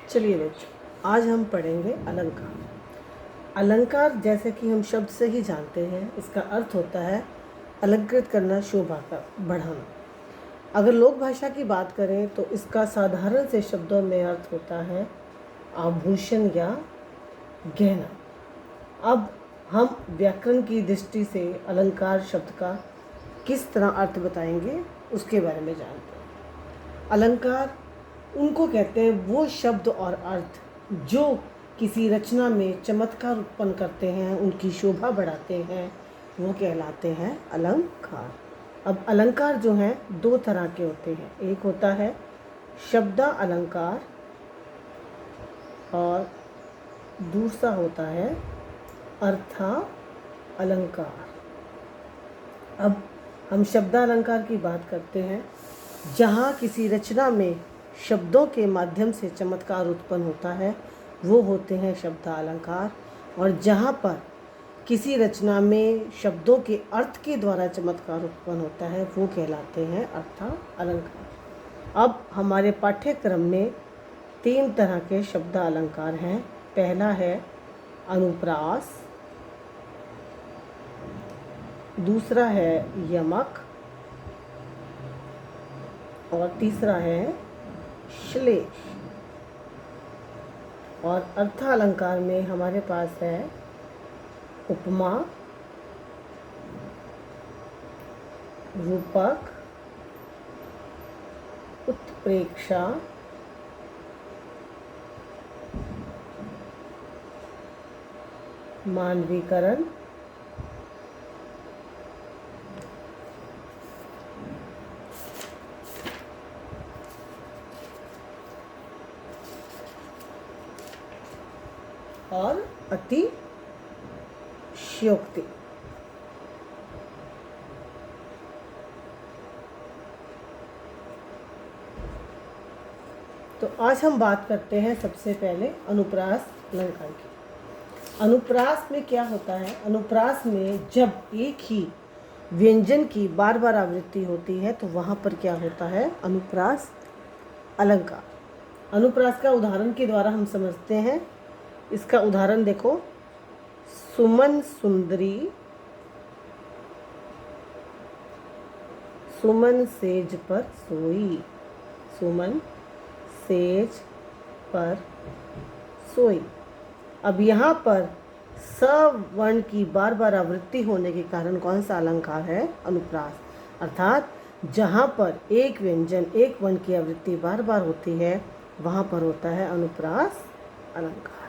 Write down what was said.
चलिए बच्चों, आज हम पढ़ेंगे अलंकार। अलंकार जैसे कि हम शब्द से ही जानते हैं, इसका अर्थ होता है अलंकृत करना, शोभा का बढ़ाना। अगर लोक भाषा की बात करें तो इसका साधारण से शब्दों में अर्थ होता है आभूषण या गहना। अब हम व्याकरण की दृष्टि से अलंकार शब्द का किस तरह अर्थ बताएंगे उसके बारे में जानते हैं। अलंकार उनको कहते हैं वो शब्द और अर्थ जो किसी रचना में चमत्कार उत्पन्न करते हैं, उनकी शोभा बढ़ाते हैं, वो कहलाते हैं अलंकार। अब अलंकार जो हैं दो तरह के होते हैं, एक होता है शब्दा अलंकार और दूसरा होता है अर्था अलंकार। अब हम शब्दा अलंकार की बात करते हैं, जहाँ किसी रचना में शब्दों के माध्यम से चमत्कार उत्पन्न होता है वो होते हैं शब्दा अलंकार, और जहाँ पर किसी रचना में शब्दों के अर्थ के द्वारा चमत्कार उत्पन्न होता है वो कहलाते हैं अर्था अलंकार। अब हमारे पाठ्यक्रम में 3 तरह के शब्दा अलंकार हैं। पहला है अनुप्रास, दूसरा है यमक और तीसरा है श्लेष। और अर्था अलंकार में हमारे पास है उपमा, रूपक, उत्प्रेक्षा, मानवीकरण और अतिशयोक्ति। तो आज हम बात करते हैं सबसे पहले अनुप्रास अलंकार की। अनुप्रास में क्या होता है? अनुप्रास में जब एक ही व्यंजन की बार बार आवृत्ति होती है तो वहाँ पर क्या होता है? अनुप्रास अलंकार। अनुप्रास का उदाहरण के द्वारा हम समझते हैं। इसका उदाहरण देखो, सुमन सुंदरी, सुमन सेज पर सोई, सुमन सेज पर सोई। अब यहाँ पर स वर्ण की बार बार आवृत्ति होने के कारण कौन सा अलंकार है? अनुप्रास। अर्थात जहाँ पर एक व्यंजन एक वर्ण की आवृत्ति बार बार होती है वहाँ पर होता है अनुप्रास अलंकार।